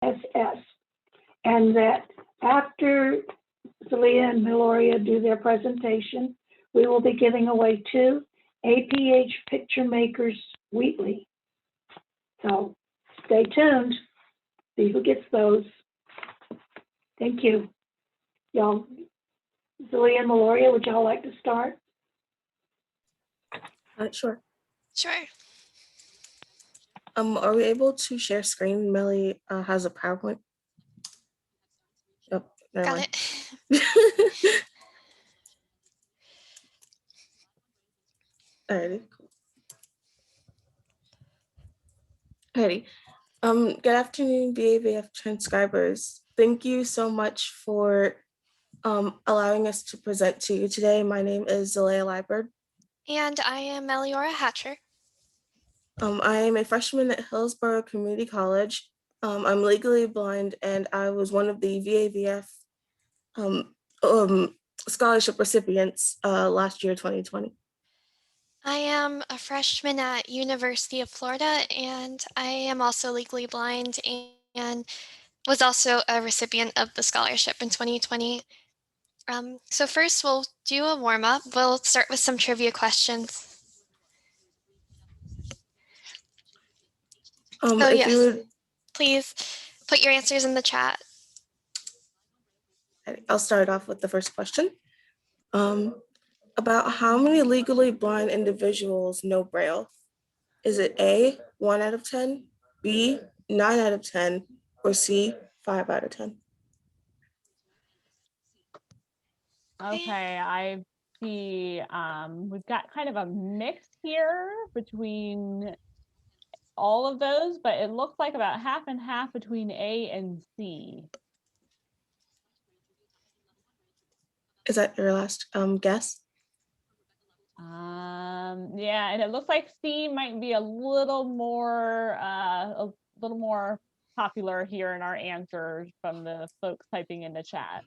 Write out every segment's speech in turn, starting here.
SS, and that after Zelia and Meliora do their presentation, we will be giving away 2 APH Picture Makers Wheatley. So stay tuned, see who gets those. Thank you. Y'all, Zelia and Meliora, would y'all like to start? Sure. Sure. Are we able to share screen? Melly has a PowerPoint. Oh, never Got mind. it. Alrighty. Alrighty. Good afternoon, VAVF transcribers. Thank you so much for allowing us to present to you today. My name is Zelia Liburd. And I am Meliora Hatcher. I am a freshman at Hillsborough Community College. I'm legally blind, and I was one of the VAVF scholarship recipients last year, 2020. I am a freshman at University of Florida, and I am also legally blind and was also a recipient of the scholarship in 2020. So first we'll do a warm-up. We'll start with some trivia questions. If you would, please put your answers in the chat. I'll start off with the first question. About how many legally blind individuals know Braille? Is it A, 1 out of 10, B, 9 out of 10, or C, 5 out of 10? Okay, I see we've got kind of a mix here between all of those, but it looks like about half and half between A and C. Is that your last guess? Yeah, and it looks like C might be a little more popular here in our answers from the folks typing in the chat.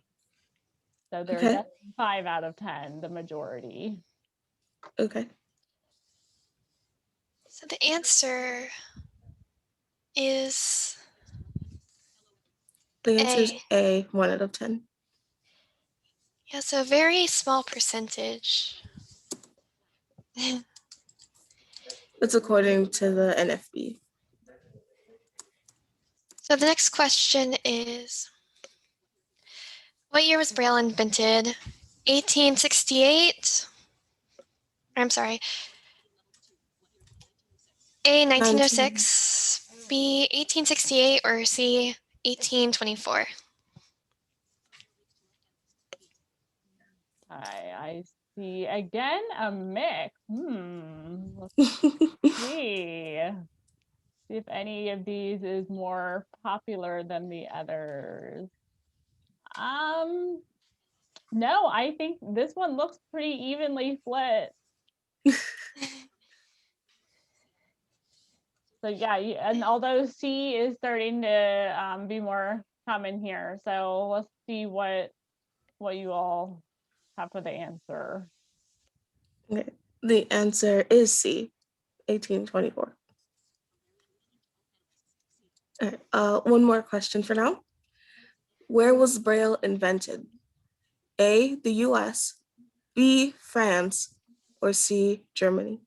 So they're definitely 5 out of 10, the majority. Okay. So the answer is is A, 1 out of 10. Yeah, so a very small percentage. It's according to the NFB. So the next question is, what year was Braille invented? 1868? I'm sorry. A, 1906, B, 1868, or C, 1824? I see again a mix. Let's see if any of these is more popular than the others. No, I think this one looks pretty evenly split. So yeah, and although C is starting to be more common here, so let's see what you all have for the answer. Okay. The answer is C, 1824. All right, one more question for now. Where was Braille invented? A, the US, B, France, or C, Germany?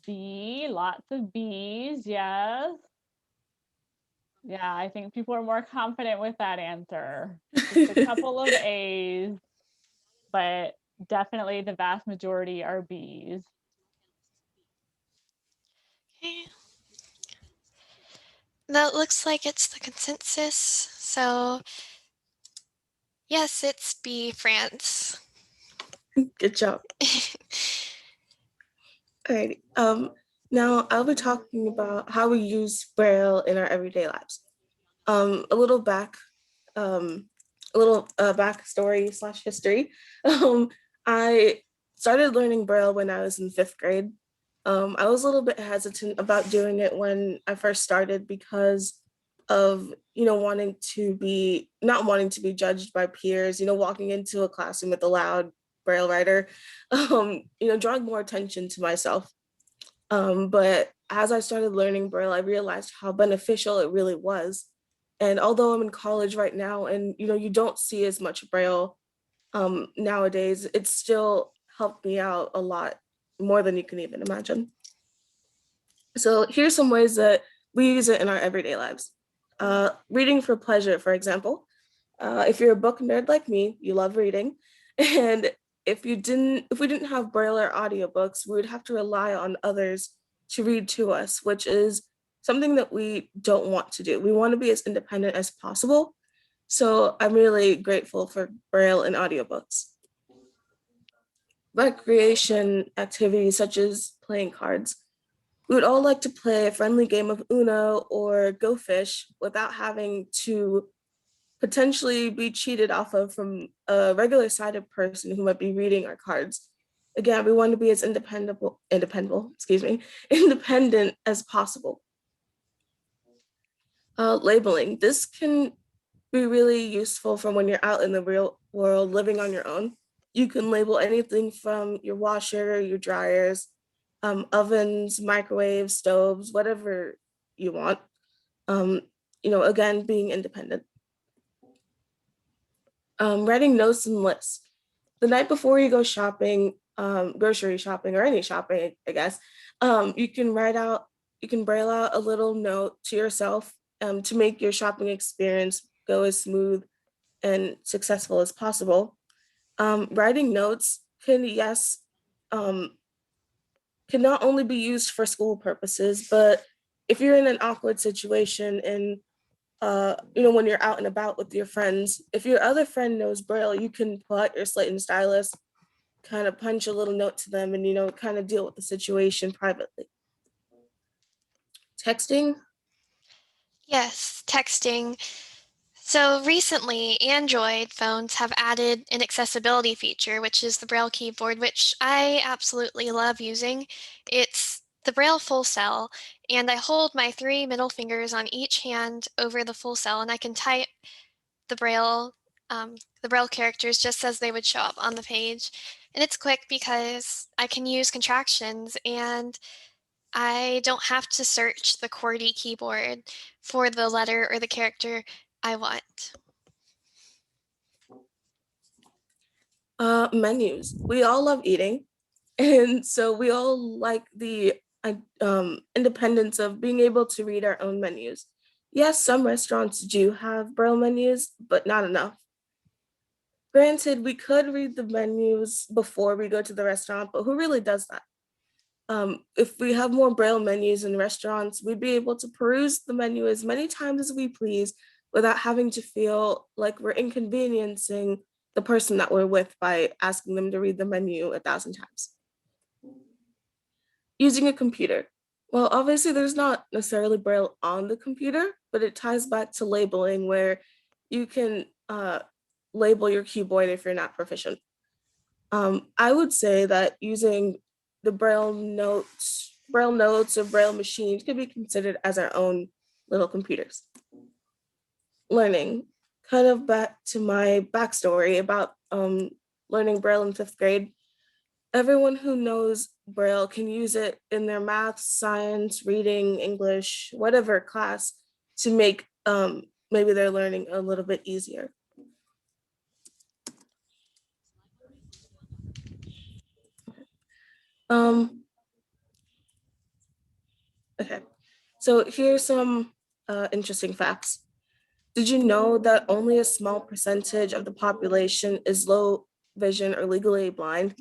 B, lots of B's, yes. Yeah, I think people are more confident with that answer. Just a couple of A's, but definitely the vast majority are B's. Okay. That looks like it's the consensus. So yes, it's B, France. Good job. All right. Now I'll be talking about how we use Braille in our everyday lives. A little backstory / history. I started learning Braille when I was in 5th grade. I was a little bit hesitant about doing it when I first started because of, not wanting to be judged by peers, walking into a classroom with a loud Braille writer, drawing more attention to myself. But as I started learning Braille, I realized how beneficial it really was. And although I'm in college right now and, you don't see as much Braille nowadays, it still helped me out a lot more than you can even imagine. So here's some ways that we use it in our everyday lives. Reading for pleasure, for example. If you're a book nerd like me, you love reading. And if we didn't have Braille or audiobooks, we would have to rely on others to read to us, which is something that we don't want to do. We want to be as independent as possible. So I'm really grateful for Braille and audiobooks. Recreation activities such as playing cards. We would all like to play a friendly game of Uno or Go Fish without having to potentially be cheated off of from a regular sighted person who might be reading our cards. Again, we want to be as independent as possible. Labeling. This can be really useful for when you're out in the real world living on your own. You can label anything from your washer, your dryers, ovens, microwaves, stoves, whatever you want. Again, being independent. Writing notes and lists. The night before you go shopping, grocery shopping or any shopping, I guess, you can braille out a little note to yourself to make your shopping experience go as smooth and successful as possible. Writing notes can not only be used for school purposes, but if you're in an awkward situation and when you're out and about with your friends, if your other friend knows Braille, you can pull out your slate and stylus, kind of punch a little note to them and, kind of deal with the situation privately. Texting? Yes, texting. So recently, Android phones have added an accessibility feature, which is the Braille Keyboard, which I absolutely love using. It's the Braille full cell, and I hold my 3 middle fingers on each hand over the full cell, and I can type the Braille characters just as they would show up on the page. And it's quick because I can use contractions and I don't have to search the QWERTY keyboard for the letter or the character I want. Menus. We all love eating. And so we all like the independence of being able to read our own menus. Yes, some restaurants do have Braille menus, but not enough. Granted, we could read the menus before we go to the restaurant, but who really does that? If we have more Braille menus in restaurants, we'd be able to peruse the menu as many times as we please without having to feel like we're inconveniencing the person that we're with by asking them to read the menu 1,000 times. Using a computer. Well, obviously there's not necessarily Braille on the computer, but it ties back to labeling where you can label your keyboard if you're not proficient. I would say that using the Braille notes or Braille machines could be considered as our own little computers. Learning, kind of back to my backstory about learning Braille in 5th grade. Everyone who knows Braille can use it in their math, science, reading, English, whatever class to make maybe their learning a little bit easier. Okay, so here's some interesting facts. Did you know that only a small percentage of the population is low vision or legally blind?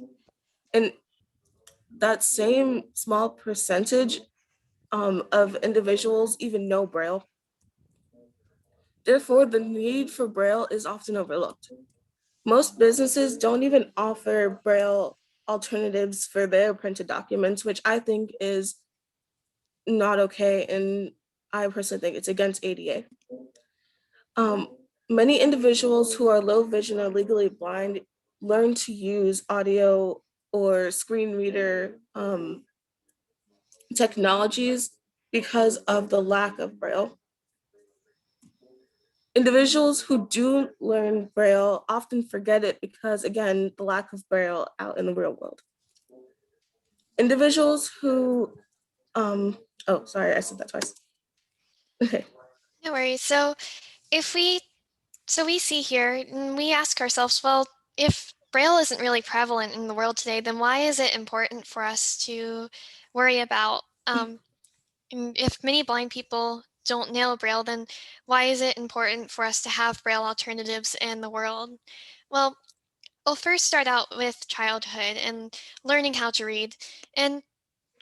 And that same small percentage of individuals even know Braille. Therefore, the need for Braille is often overlooked. Most businesses don't even offer Braille alternatives for their printed documents, which I think is not okay, and I personally think it's against ADA. Many individuals who are low vision or legally blind learn to use audio or screen reader technologies because of the lack of Braille. Individuals who do learn Braille often forget it because, again, the lack of Braille out in the real world. Individuals who Oh, sorry, I said that twice. Okay. No worries. So if we we see here and we ask ourselves, well, if Braille isn't really prevalent in the world today, then why is it important for us to worry about and if many blind people don't know Braille, then why is it important for us to have Braille alternatives in the world? Well, we'll first start out with childhood and learning how to read. And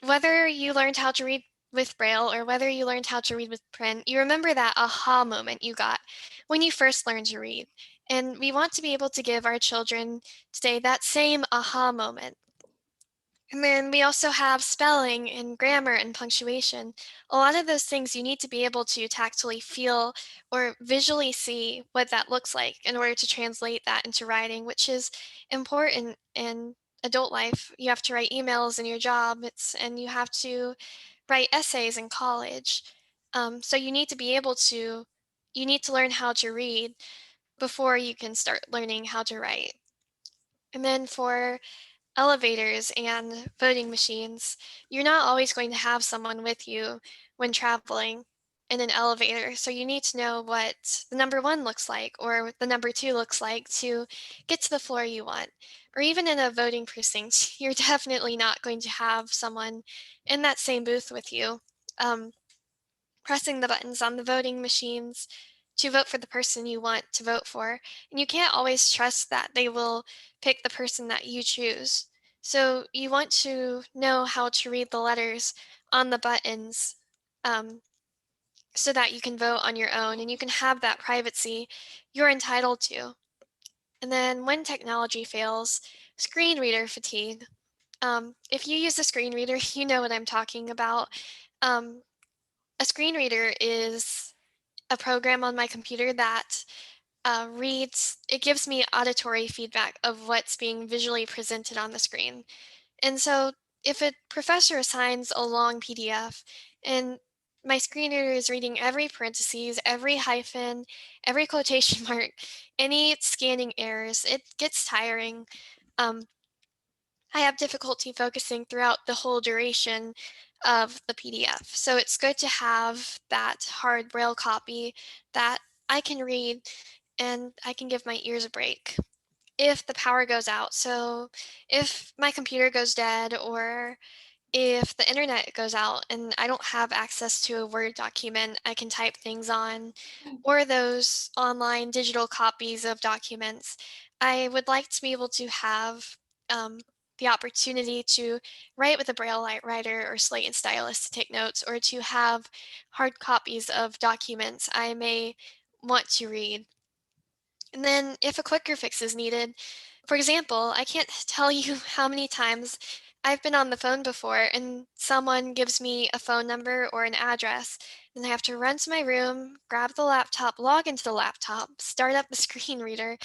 whether you learned how to read with Braille or whether you learned how to read with print, you remember that aha moment you got when you first learned to read. And we want to be able to give our children today that same aha moment. And then we also have spelling and grammar and punctuation. A lot of those things you need to be able to tactily feel or visually see what that looks like in order to translate that into writing, which is important in adult life. You have to write emails in your job, and you have to write essays in college. So you need to be able to, you need to learn how to read before you can start learning how to write. And then for elevators and voting machines, you're not always going to have someone with you when traveling in an elevator. So you need to know what the number one looks like or the number two looks like to get to the floor you want. Or even in a voting precinct, you're definitely not going to have someone in that same booth with you. Pressing the buttons on the voting machines to vote for the person you want to vote for. And you can't always trust that they will pick the person that you choose. So you want to know how to read the letters on the buttons um, so that you can vote on your own and you can have that privacy you're entitled to. And then when technology fails, screen reader fatigue. If you use a screen reader, you know what I'm talking about. Um, a screen reader is a program on my computer that reads, it gives me auditory feedback of what's being visually presented on the screen. And so if a professor assigns a long PDF and my screen reader is reading every parentheses, every hyphen, every quotation mark, any scanning errors, it gets tiring. Um, I have difficulty focusing throughout the whole duration of the PDF. So it's good to have that hard Braille copy that I can read and I can give my ears a break if the power goes out. So if my computer goes dead or if the internet goes out and I don't have access to a Word document I can type things on, or those online digital copies of documents, I would like to be able to have the opportunity to write with a Braille light writer or slate and stylus to take notes, or to have hard copies of documents I may want to read. And then if a quicker fix is needed, for example, I can't tell you how many times I've been on the phone before and someone gives me a phone number or an address, and I have to run to my room, grab the laptop, log into the laptop, start up the screen reader,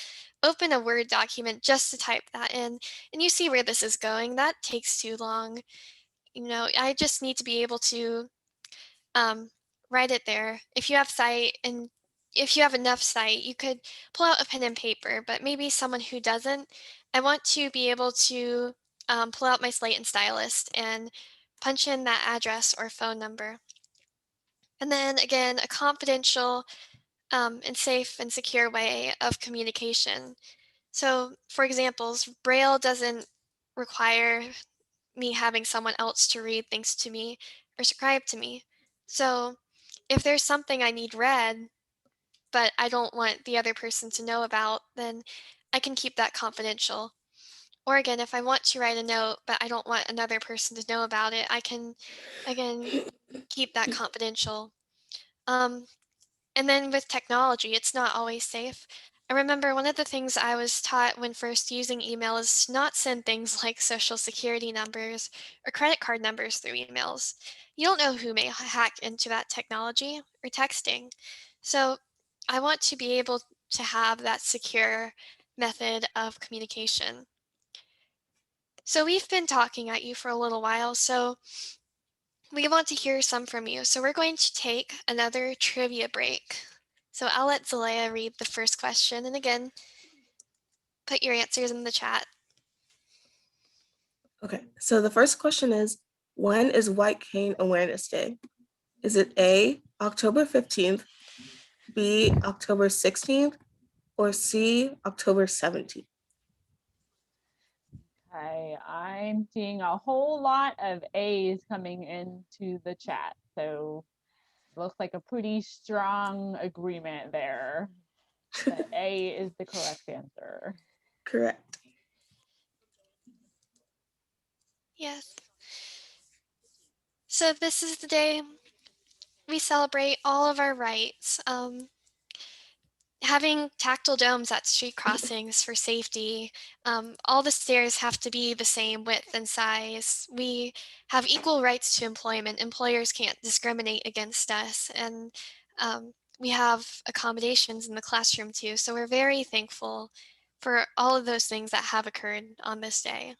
open a Word document just to type that in. And you see where this is going. That takes too long. You know, I just need to be able to um, write it there. If you have sight and if you have enough sight, you could pull out a pen and paper, but maybe someone who doesn't, I want to be able to pull out my slate and stylus and punch in that address or phone number. And then again, a confidential and safe and secure way of communication. So for examples, Braille doesn't require me having someone else to read things to me or scribe to me. So if there's something I need read, but I don't want the other person to know about, then I can keep that confidential. Or again, if I want to write a note, but I don't want another person to know about it, I can, again, keep that confidential. Um, and then with technology, it's not always safe. I remember one of the things I was taught when first using email is to not send things like social security numbers or credit card numbers through emails. You don't know who may hack into that technology or texting. So I want to be able to have that secure method of communication. So we've been talking at you for a little while, so we want to hear some from you. So we're going to take another trivia break. So I'll let Zalea read the first question. And again, put your answers in the chat. Okay, so the first question is, When is White Cane Awareness Day? Is it A, October 15th, B, October 16th, or C, October 17th? Okay, I'm seeing a whole lot of A's coming into the chat. So looks like a pretty strong agreement there. That A is the correct answer. Correct. Yes. So this is the day we celebrate all of our rights. Having tactile domes at street crossings for safety. All the stairs have to be the same width and size. We have equal rights to employment. Employers can't discriminate against us. And we have accommodations in the classroom too. So we're very thankful for all of those things that have occurred on this day.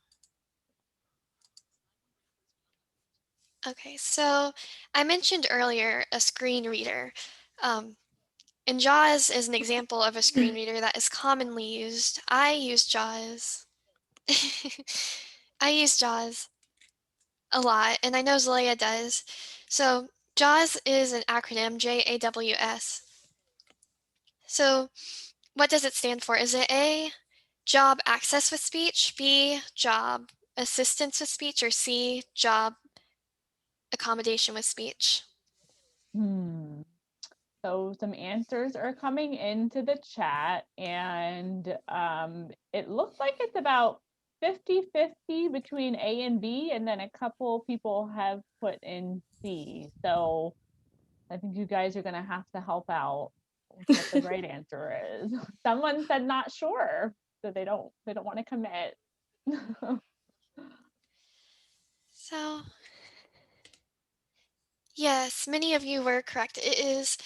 Okay, so I mentioned earlier a screen reader. And JAWS is an example of a screen reader that is commonly used. I use JAWS. I use JAWS a lot, and I know Zalea does. So JAWS is an acronym, JAWS. So what does it stand for? Is it A, job access with speech, B, job assistance with speech, or C, job accommodation with speech? So some answers are coming into the chat, and it looks like it's about 50-50 between A and B, and then a couple people have put in C. So I think you guys are gonna have to help out with what the right answer is. Someone said not sure, so they don't want to commit. So yes, many of you were correct. It is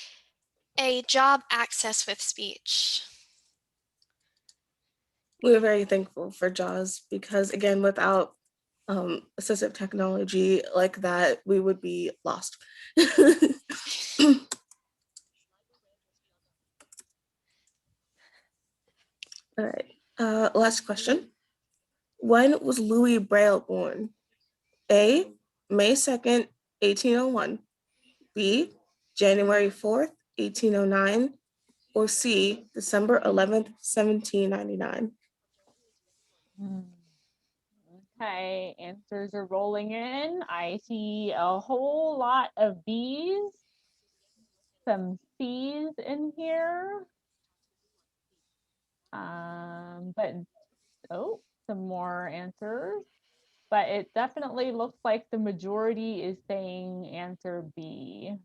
a job access with speech. We're very thankful for JAWS because, again, without assistive technology like that, we would be lost. All right, last question. When was Louis Braille born? A, May 2nd, 1801, B, January 4th, 1809, or C, December 11th, 1799? Okay, answers are rolling in. I see a whole lot of B's, some C's in here. But oh, some more answers. But it definitely looks like the majority is saying answer B.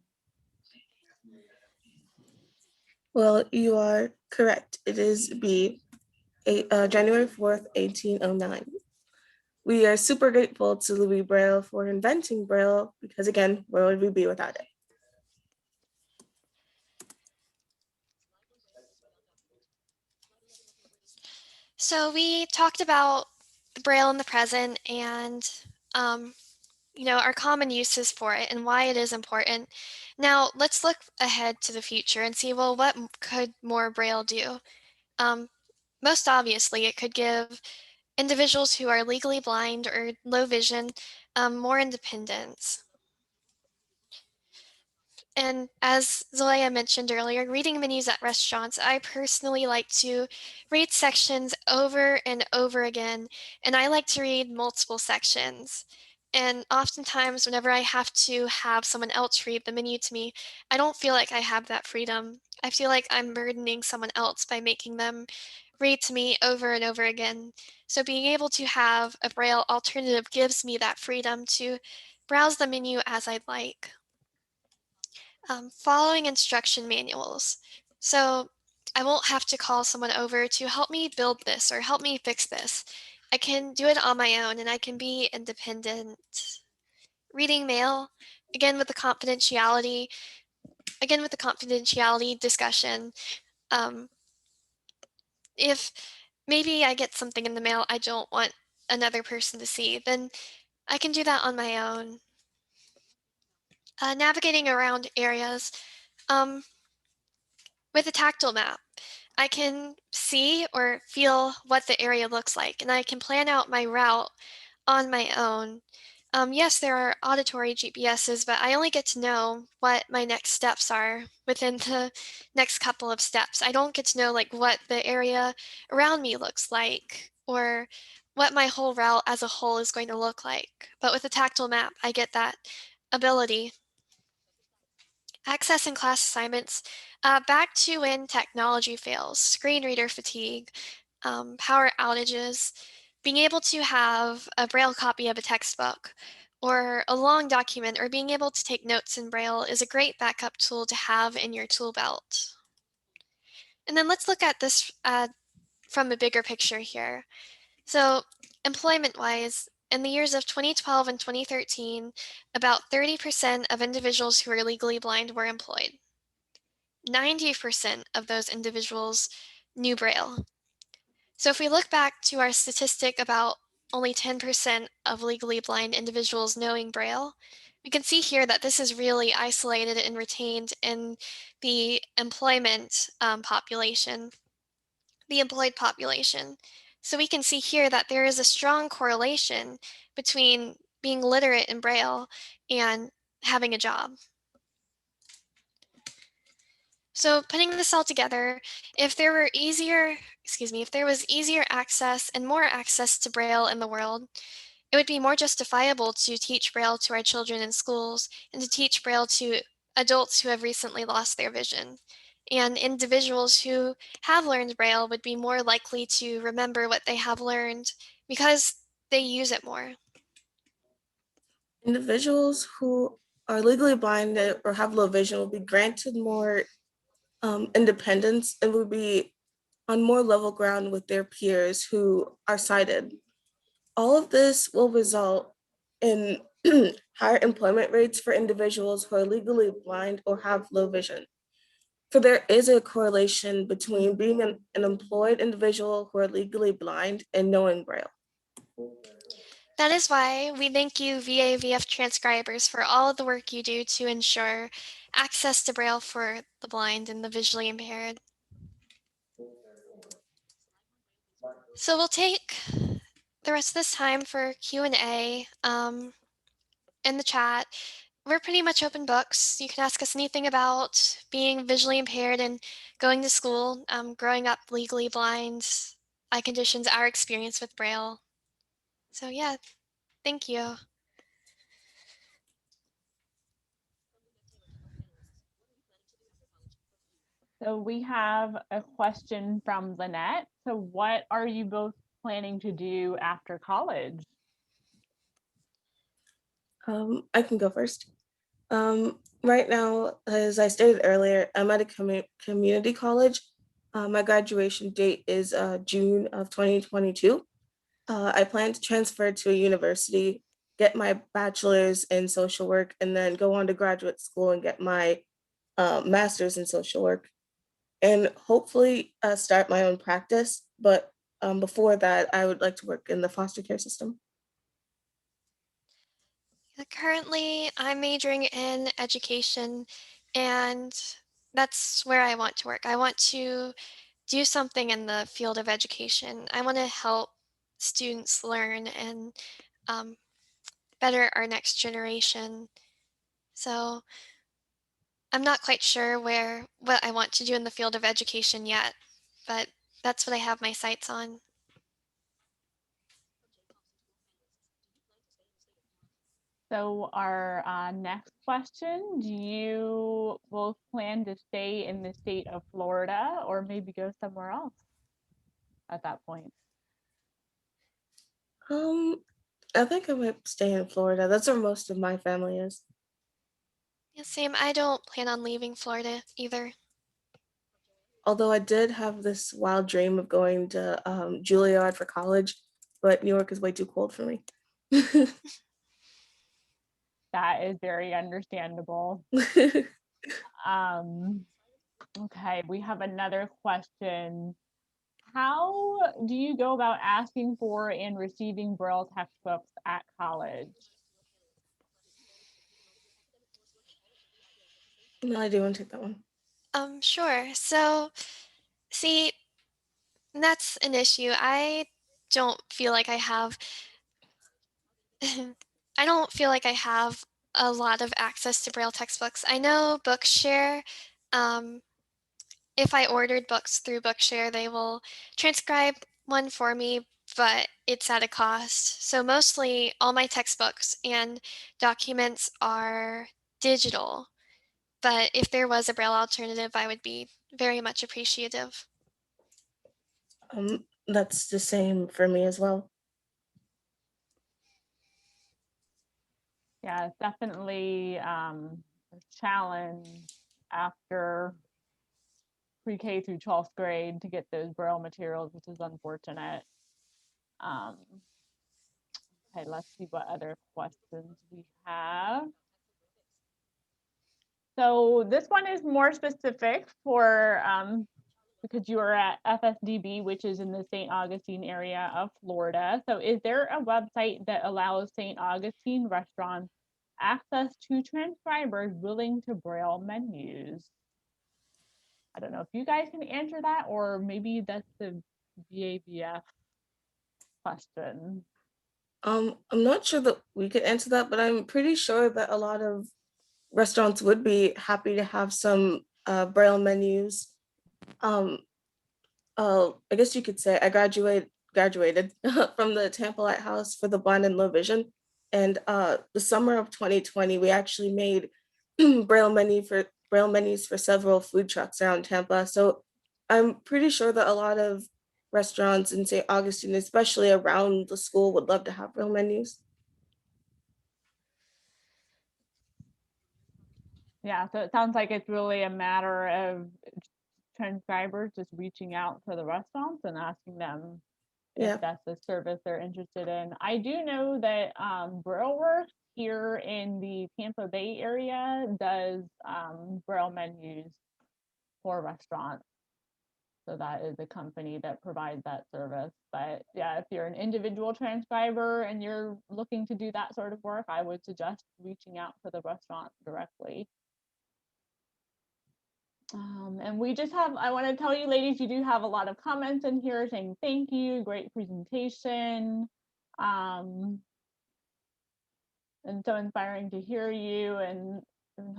Well, you are correct. It is B, January 4th, 1809. We are super grateful to Louis Braille for inventing Braille because, again, where would we be without it? So we talked about the Braille in the present and our common uses for it and why it is important. Now let's look ahead to the future and see, well, what could more Braille do? Most obviously, it could give individuals who are legally blind or low vision more independence. And as Zalea mentioned earlier, reading menus at restaurants, I personally like to read sections over and over again, and I like to read multiple sections. And oftentimes, whenever I have to have someone else read the menu to me, I don't feel like I have that freedom. I feel like I'm burdening someone else by making them read to me over and over again. So being able to have a Braille alternative gives me that freedom to browse the menu as I'd like. Following instruction manuals. So I won't have to call someone over to help me build this or help me fix this. I can do it on my own and I can be independent. Reading mail, again with the confidentiality discussion. If maybe I get something in the mail I don't want another person to see, then I can do that on my own. Navigating around areas. With a tactile map, I can see or feel what the area looks like, and I can plan out my route on my own. Yes, there are auditory GPSs, but I only get to know what my next steps are within the next couple of steps. I don't get to know like what the area around me looks like or what my whole route as a whole is going to look like. But with a tactile map, I get that ability. Access and class assignments. Back to when technology fails, screen reader fatigue, power outages, being able to have a Braille copy of a textbook or a long document or being able to take notes in Braille is a great backup tool to have in your tool belt. And then let's look at this from a bigger picture here. So employment-wise, in the years of 2012 and 2013, about 30% of individuals who are legally blind were employed. 90% of those individuals knew Braille. So if we look back to our statistic about only 10% of legally blind individuals knowing Braille, we can see here that this is really isolated and retained in the employment population, the employed population. So we can see here that there is a strong correlation between being literate in Braille and having a job. So putting this all together, if there were easier, if there was easier access and more access to Braille in the world, it would be more justifiable to teach Braille to our children in schools and to teach Braille to adults who have recently lost their vision. And individuals who have learned Braille would be more likely to remember what they have learned because they use it more. Individuals who are legally blind or have low vision will be granted more independence and will be on more level ground with their peers who are sighted. All of this will result in higher employment rates for individuals who are legally blind or have low vision. For there is a correlation between being an employed individual who are legally blind and knowing Braille. That is why we thank you, VAVF transcribers, for all of the work you do to ensure access to Braille for the blind and the visually impaired. So we'll take the rest of this time for Q&A in the chat. We're pretty much open books. You can ask us anything about being visually impaired and going to school, growing up legally blind, eye conditions, our experience with Braille. So yeah, thank you. So we have a question from Lynette. So what are you both planning to do after college? I can go first. Right now, as I stated earlier, I'm at a community college. My graduation date is June of 2022. I plan to transfer to a university, get my bachelor's in social work, and then go on to graduate school and get my master's in social work, and hopefully start my own practice. But before that, I would like to work in the foster care system. Currently, I'm majoring in education, and that's where I want to work. I want to do something in the field of education. I want to help students learn and better our next generation. So I'm not quite sure what I want to do in the field of education yet, but that's what I have my sights on. So our next question, do you both plan to stay in the state of Florida or maybe go somewhere else at that point? I think I might stay in Florida. That's where most of my family is. Yeah, same. I don't plan on leaving Florida either. Although I did have this wild dream of going to Juilliard for college, but New York is way too cold for me. That is very understandable. Okay, we have another question. How do you go about asking for and receiving Braille textbooks at college? No, I do want to take that one. Sure. So, see, that's an issue. I don't feel like I have I don't feel like I have a lot of access to Braille textbooks. I know Bookshare, um, if I ordered books through Bookshare, they will transcribe one for me, but it's at a cost. So mostly all my textbooks and documents are digital. But if there was a Braille alternative, I would be very much appreciative. That's the same for me as well. Yeah, it's definitely a challenge after pre-K through 12th grade to get those Braille materials, which is unfortunate. Okay, let's see what other questions we have. So this one is more specific for because you are at FSDB, which is in the St. Augustine area of Florida. So is there a website that allows St. Augustine restaurants access to transcribers willing to Braille menus? I don't know if you guys can answer that, or maybe that's the VAVF question. I'm not sure that we could answer that, but I'm pretty sure that a lot of restaurants would be happy to have some Braille menus. I guess you could say I graduated from the Tampa Lighthouse for the Blind and Low Vision, and the summer of 2020, we actually made Braille menus for several food trucks around Tampa. So I'm pretty sure that a lot of restaurants in St. Augustine, especially around the school, would love to have Braille menus. Yeah, so it sounds like it's really a matter of transcribers just reaching out to the restaurants and asking them Yeah. if that's a service they're interested in. I do know that BrailleWorks here in the Tampa Bay area does Braille menus for restaurants. So that is a company that provides that service. But yeah, if you're an individual transcriber and you're looking to do that sort of work, I would suggest reaching out to the restaurant directly. And we just have, I want to tell you ladies, you do have a lot of comments in here saying thank you, great presentation. And so inspiring to hear you, and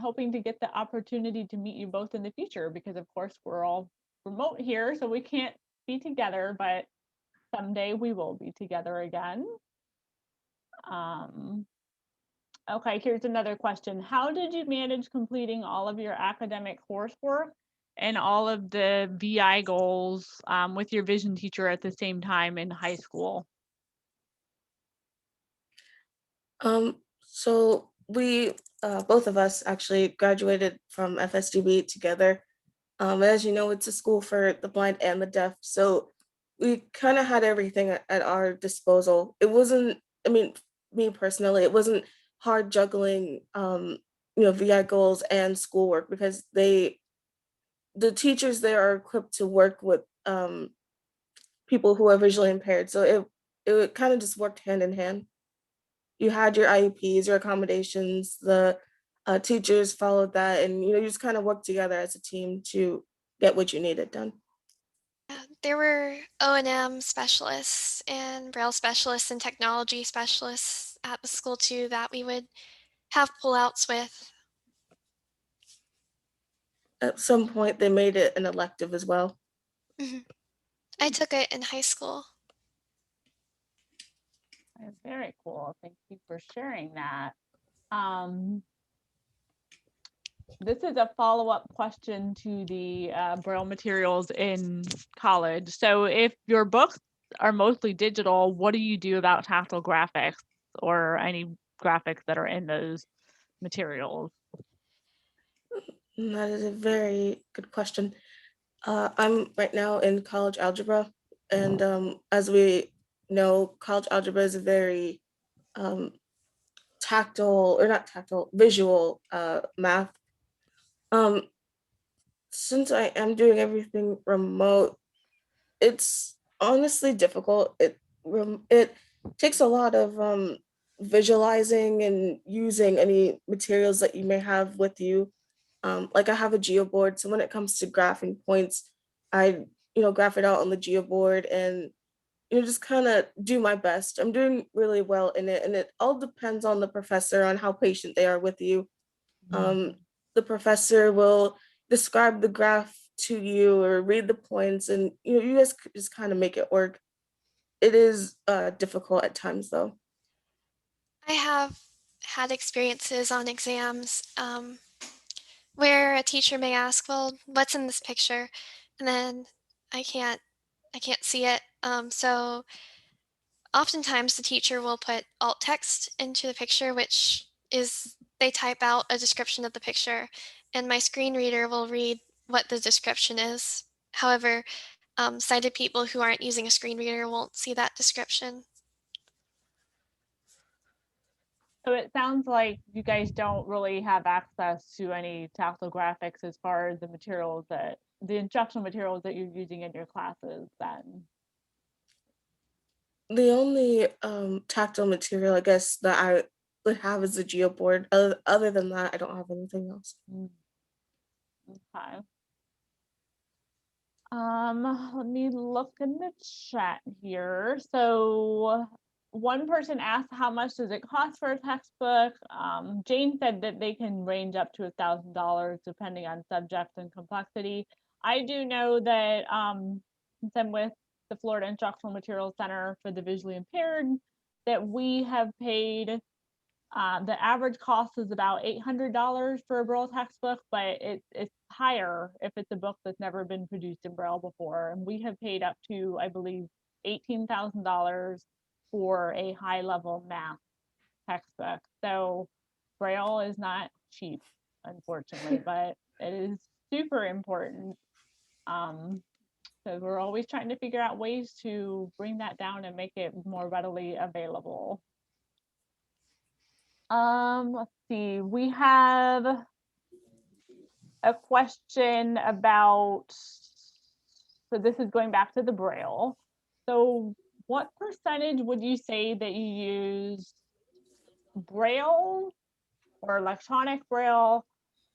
hoping to get the opportunity to meet you both in the future, because of course we're all remote here, so we can't be together, but someday we will be together again. Okay, here's another question. How did you manage completing all of your academic coursework and all of the VI goals with your vision teacher at the same time in high school? So we, both of us actually graduated from FSDB together. As you know, it's a school for the blind and the deaf. So we kind of had everything at our disposal. It wasn't, I mean, me personally, it wasn't hard juggling, VI goals and schoolwork, because the teachers there are equipped to work with people who are visually impaired. So it kind of just worked hand in hand. You had your IEPs, your accommodations, the teachers followed that, and you just kind of worked together as a team to get what you needed done. There were O&M specialists and Braille specialists and technology specialists at the school too that we would have pullouts with. At some point, they made it an elective as well. I took it in high school. Very cool. Thank you for sharing that. This is a follow-up question to the Braille materials in college. So if your books are mostly digital, what do you do about tactile graphics or any graphics that are in those materials? That is a very good question. I'm right now in college algebra, and as we know, college algebra is a very visual math. Since I am doing everything remote, it's honestly difficult. It takes a lot of visualizing and using any materials that you may have with you. Like I have a geoboard, so when it comes to graphing points, I graph it out on the geoboard, and just kind of do my best. I'm doing really well in it, and it all depends on the professor, on how patient they are with you. The professor will describe the graph to you or read the points, and you guys just kind of make it work. It is difficult at times, though. I have had experiences on exams where a teacher may ask, "Well, what's in this picture?" And then I can't see it. So oftentimes the teacher will put alt text into the picture, which is they type out a description of the picture, and my screen reader will read what the description is. However, sighted people who aren't using a screen reader won't see that description. So it sounds like you guys don't really have access to any tactile graphics as far as the instructional materials that you're using in your classes then. The only tactile material, I guess, that I would have is the geoboard. Other than that, I don't have anything else. Okay. Let me look in the chat here. So one person asked, how much does it cost for a textbook? Jane said that they can range up to $1,000 depending on subject and complexity. I do know that since I'm with the Florida Instructional Materials Center for the Visually Impaired, that we have paid the average cost is about $800 for a Braille textbook, but it's higher if it's a book that's never been produced in Braille before. And we have paid up to, I believe, $18,000 for a high-level math textbook. So Braille is not cheap, unfortunately, but it is super important. So we're always trying to figure out ways to bring that down and make it more readily available. Let's see, we have a question about, so this is going back to the Braille. So what percentage would you say that you use Braille or electronic Braille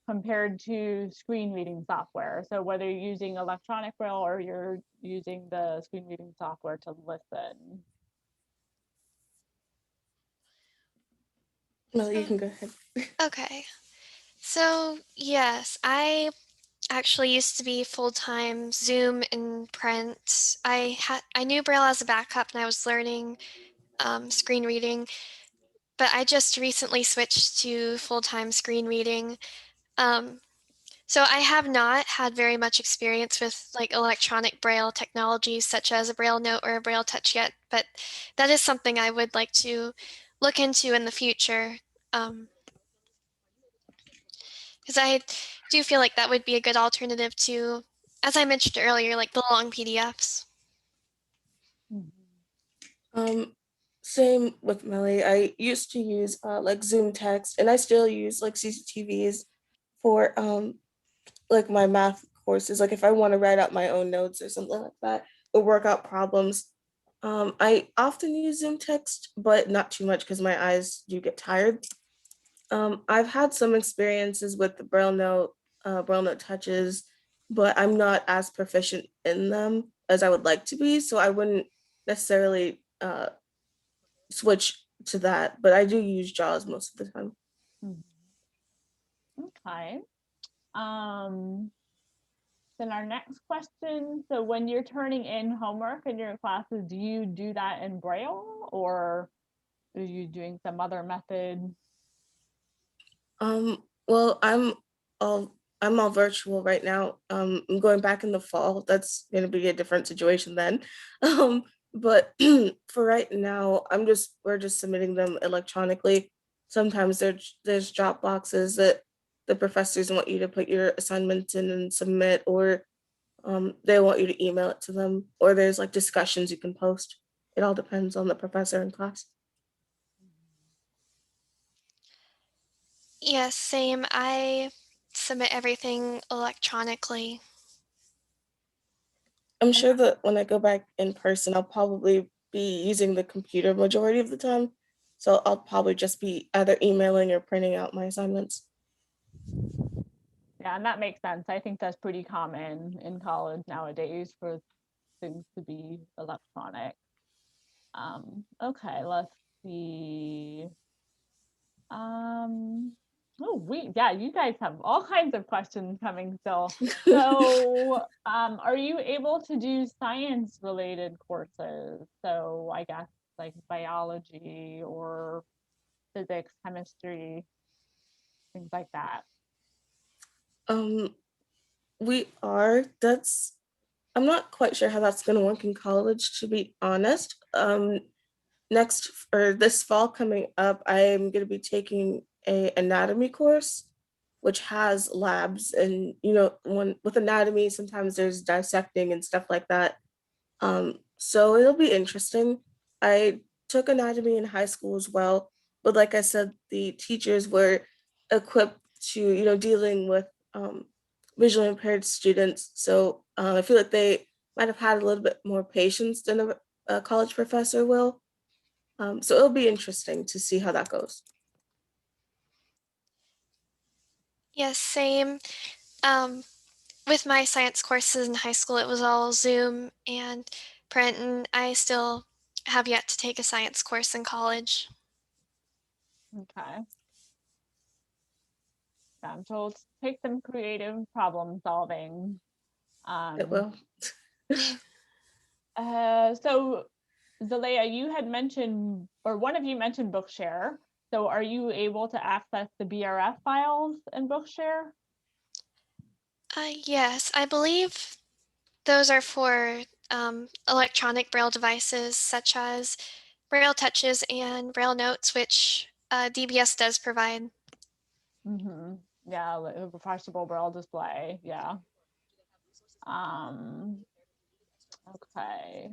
compared to screen reading software? So whether you're using electronic Braille or you're using the screen reading software to listen. No, you can go ahead. Okay. So yes, I actually used to be full-time Zoom and print. I knew Braille as a backup and I was learning screen reading, but I just recently switched to full-time screen reading. So I have not had very much experience with like electronic Braille technologies such as a Braille Note or a Braille Touch yet, but that is something I would like to look into in the future. Because I do feel like that would be a good alternative to, as I mentioned earlier, like the long PDFs. Same with Melly. I used to use like Zoom text, and I still use like CCTVs for like my math courses. Like if I want to write out my own notes or something like that, or work out problems. I often use Zoom text, but not too much because my eyes do get tired. I've had some experiences with the Braille Note touches, but I'm not as proficient in them as I would like to be. So I wouldn't necessarily switch to that, but I do use JAWS most of the time. Okay. Then our next question, so when you're turning in homework in your classes, do you do that in Braille or are you doing some other method? Well, I'm all virtual right now. I'm going back in the fall. That's going to be a different situation then. But for right now, we're just submitting them electronically. Sometimes there's drop boxes that the professors want you to put your assignments in and submit, or they want you to email it to them, or there's like discussions you can post. It all depends on the professor in class. Yes, same. I submit everything electronically. I'm sure that when I go back in person, I'll probably be using the computer majority of the time. So I'll probably just be either emailing or printing out my assignments. Yeah, and that makes sense. I think that's pretty common in college nowadays for things to be electronic. Okay, let's see. You guys have all kinds of questions coming still. So, are you able to do science related courses? So I guess like biology or physics, chemistry, things like that. We are. I'm not quite sure how that's going to work in college, to be honest. Next or this fall coming up, I'm going to be taking a anatomy course, which has labs, and when with anatomy, sometimes there's dissecting and stuff like that. So it'll be interesting. I took anatomy in high school as well, but like I said, the teachers were equipped to, dealing with visually impaired students. So I feel like they might have had a little bit more patience than a college professor will. So it'll be interesting to see how that goes. Yes, same. With my science courses in high school, it was all Zoom and print, and I still have yet to take a science course in college. Okay. So take some creative problem solving. It will. So Zalea, you had mentioned, or one of you mentioned Bookshare. So are you able to access the BRF files in Bookshare? Yes, I believe those are for electronic Braille devices such as Braille Touches and Braille Notes, which DBS does provide. Mm-hmm. Yeah, like a refreshable Braille display. Yeah. Okay.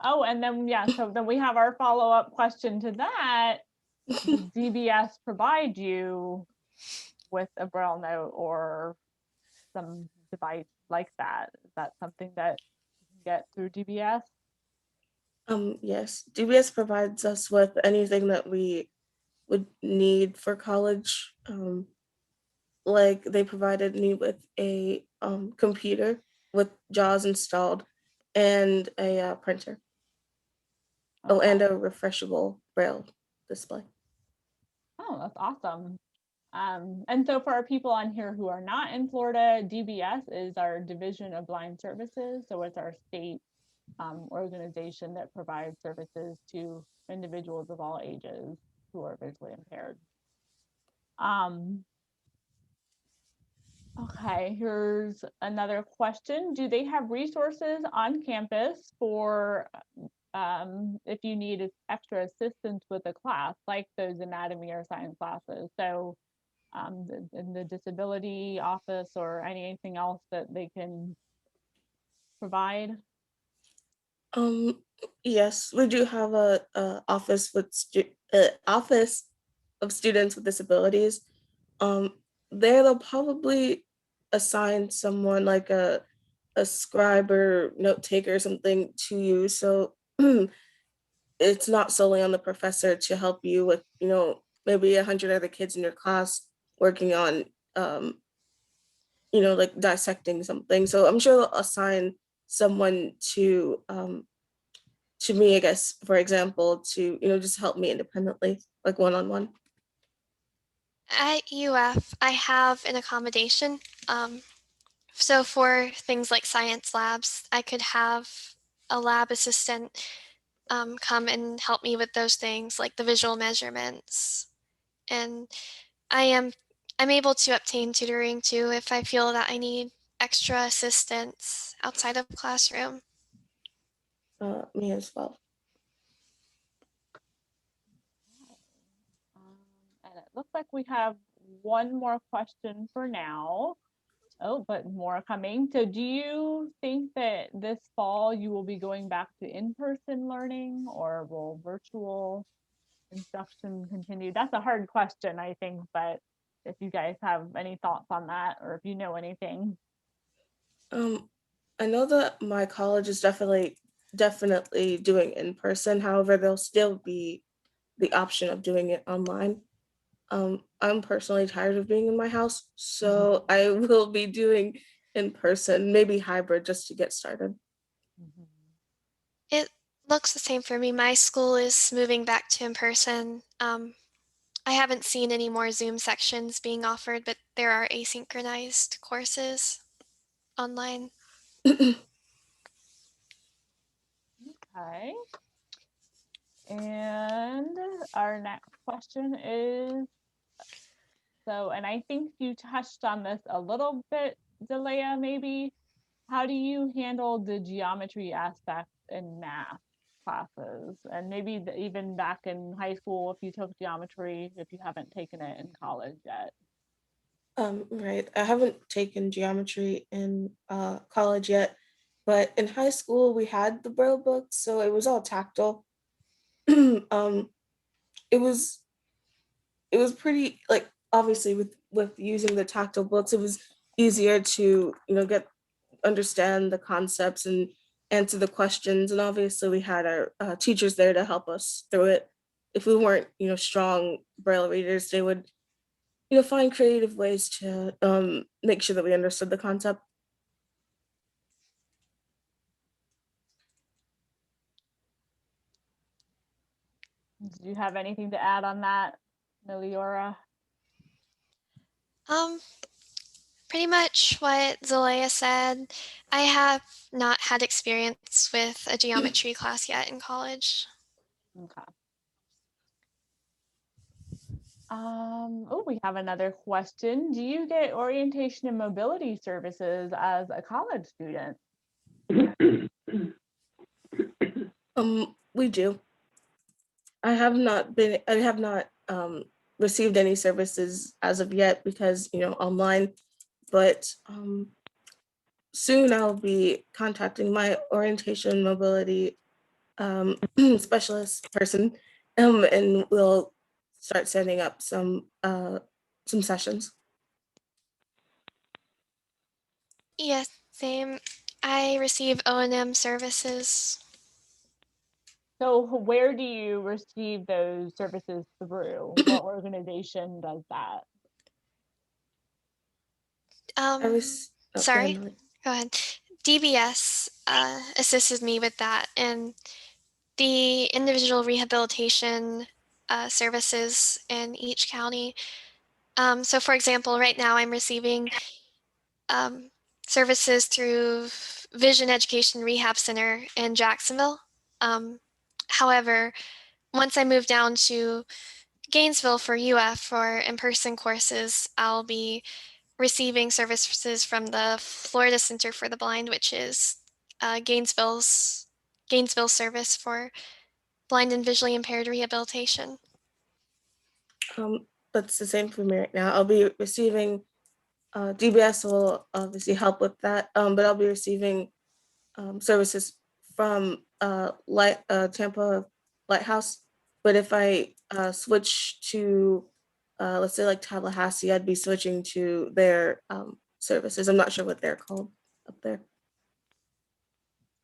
Oh, and then so then we have our follow-up question to that. Does DBS provide you with a Braille note or some device like that? Is that something that you can get through DBS? Yes, DBS provides us with anything that we would need for college. Like they provided me with a computer with JAWS installed and a printer. Oh, and Okay. a refreshable Braille display. Oh, that's awesome. And so for our people on here who are not in Florida, DBS is our Division of Blind Services. So it's our state organization that provides services to individuals of all ages who are visually impaired. Okay, here's another question. Do they have resources on campus for if you need extra assistance with a class, like those anatomy or science classes? So in the disability office or anything else that they can provide? Yes, we do have a office with office of students with disabilities. There they'll probably assign someone like a scribe or note taker or something to you. So it's not solely on the professor to help you with, maybe 100 other kids in your class working on, like dissecting something. So I'm sure they'll assign someone to me, I guess, for example, to, just help me independently, like one-on-one. At UF, I have an accommodation. So for things like science labs, I could have a lab assistant come and help me with those things like the visual measurements. And I'm able to obtain tutoring too if I feel that I need extra assistance outside of the classroom. Me as well. And it looks like we have one more question for now. Oh, but more coming. So do you think that this fall you will be going back to in-person learning, or will virtual instruction continue? That's a hard question, I think, but if you guys have any thoughts on that, or if you know anything. I know that my college is definitely doing in person. However, there'll still be the option of doing it online. I'm personally tired of being in my house, so I will be doing in person, maybe hybrid, just to get started. It Looks the same for me. My school is moving back to in person. I haven't seen any more Zoom sections being offered, but there are asynchronized courses online. Okay. And our next question is, so, and I think you touched on this a little bit, Delia, maybe. How do you handle the geometry aspect in math classes? And maybe even back in high school, if you took geometry, if you haven't taken it in college yet. Right. I haven't taken geometry in college yet, but in high school we had the Braille books, so it was all tactile. um, it was pretty, like, obviously with using the tactile books, it was easier to get understand the concepts and answer the questions, and obviously we had our teachers there to help us through it. If we weren't strong Braille readers, they would find creative ways to make sure that we understood the concept. Do you have anything to add on that, Meliora? Pretty much what Zelaya said. I have not had experience with a geometry class yet in college. Okay. Oh, we have another question. Do you get orientation and mobility services as a college student? We do. I have not received any services as of yet because online, but soon I'll be contacting my orientation mobility specialist person, and we'll start setting up some sessions. Yes, same. I receive O&M services. So where do you receive those services through? What organization does that? Sorry, Emily. go ahead. DBS assisted me with that, and the individual rehabilitation services in each county. So for example, right now I'm receiving services through Vision Education Rehab Center in Jacksonville. However, once I move down to Gainesville for UF for in-person courses, I'll be receiving services from the Florida Center for the Blind, which is Gainesville's service for blind and visually impaired rehabilitation. That's the same for me right now. I'll be receiving DBS will obviously help with that, but I'll be receiving services from Tampa Lighthouse. But if I switch to, let's say, like Tallahassee, I'd be switching to their services. I'm not sure what they're called up there.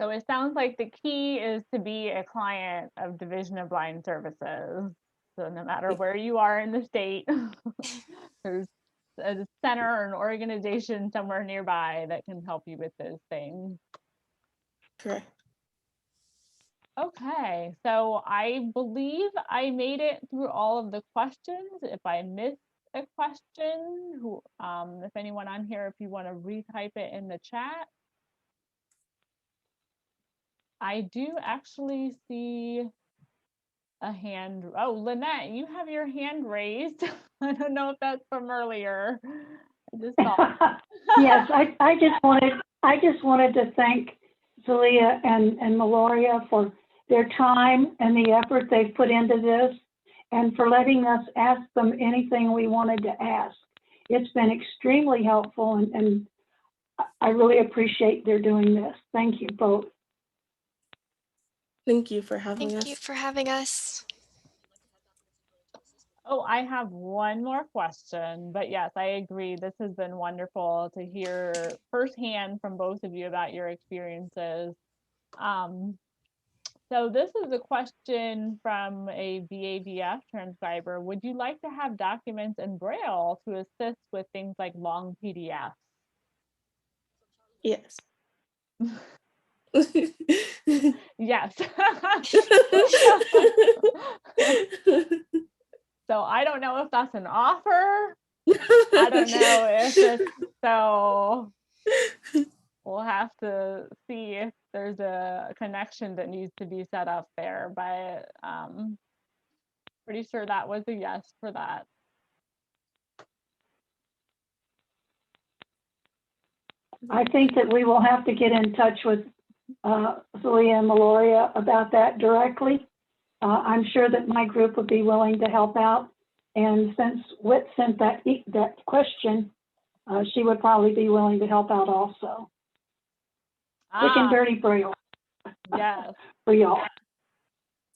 So it sounds like the key is to be a client of Division of Blind Services. So no matter where you are in the state, there's a center or an organization somewhere nearby that can help you with those things. Correct. Okay, so I believe I made it through all of the questions. If I missed a question, if anyone on here, if you want to retype it in the chat. I do actually see a hand. Oh, Lynette, you have your hand raised. I don't know if that's from earlier. I just saw. Yes, I just wanted to thank Zelia and Meloria for their time and the effort they've put into this, and for letting us ask them anything we wanted to ask. It's been extremely helpful, and I really appreciate their doing this. Thank you both. Thank you for having us. Thank you for having us. Oh, I have one more question, but yes, I agree. This has been wonderful to hear firsthand from both of you about your experiences. So this is a question from a VAVF transcriber. Would you like to have documents in Braille to assist with things like long PDFs? Yes. Yes. So I don't know if that's an offer. I don't know if it's, so we'll have to see if there's a connection that needs to be set up there, but pretty sure that was a yes for that. I think that we will have to get in touch with Celia and Meloria about that directly. I'm sure that my group would be willing to help out. And since Whit sent that question, she would probably be willing to help out also. Quick and dirty Braille. Yes. For y'all.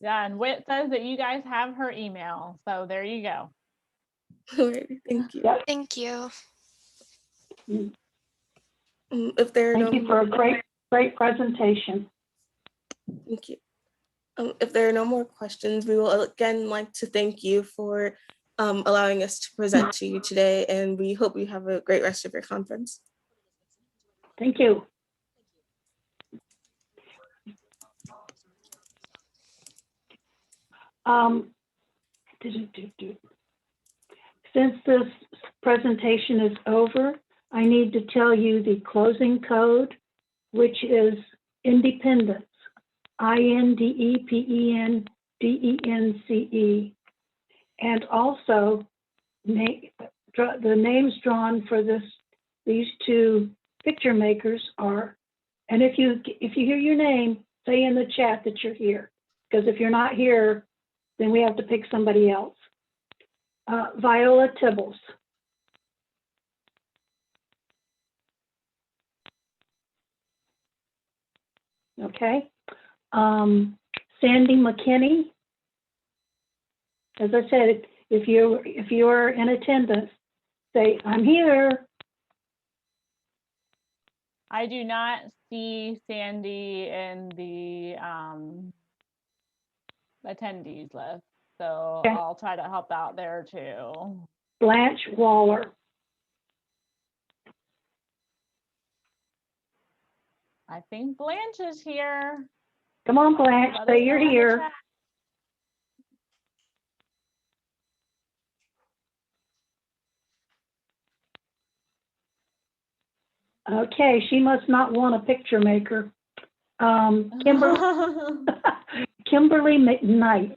Yeah, and Whit says that you guys have her email, so there you go. Alrighty, thank you. Yep. Thank you. If there are Thank you for a great presentation. Thank you. If there are no more questions, we will again like to thank you for allowing us to present to you today, and we hope you have a great rest of your conference. Thank you. Since this presentation is over, I need to tell you the closing code, which is independence, INDEPENDENCE, and also the names drawn for these two picture makers are, and if you hear your name, say in the chat that you're here, because if you're not here, then we have to pick somebody else. Viola Tibbles. Okay. Sandy McKinney. As I said, if you're in attendance, say, I'm here. I do not see Sandy in the attendees list, so Okay. I'll try to help out there too. Blanche Waller. I think Blanche is here. Come on, Blanche, Let us say you're know in the here. chat. Okay, she must not want a picture maker. Kimberly McKnight.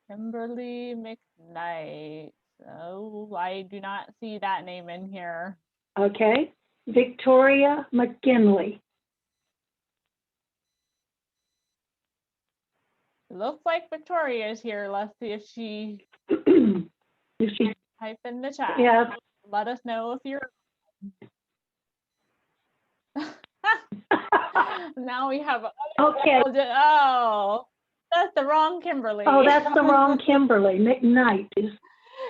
Kimberly McKnight. Oh, I do not see that name in here. Okay, Victoria McKinley. It looks like Victoria is here. Let's see if she type in the chat. Yeah. Let us know if you're. Now we have. Okay. Oh, that's the wrong Kimberly. Oh, that's the wrong Kimberly. McKnight is.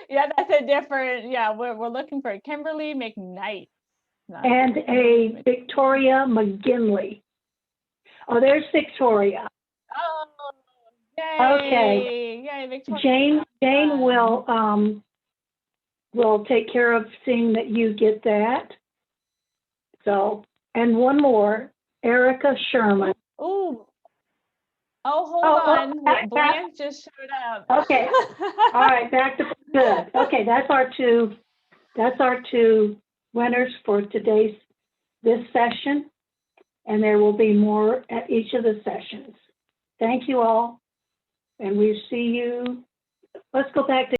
Yeah, that's a different. Yeah, we're looking for Kimberly McKnight. And a Victoria McGinley. Oh, there's Victoria. Oh, yay! Okay. Yay, Victoria. Jane will take care of seeing that you get that. So, and one more, Erica Sherman. Ooh. Oh, hold on. Blanche just showed up. Okay. All right, back to good. Okay, that's our two winners for this session, and there will be more at each of the sessions. Thank you all, and we see you. Let's go back to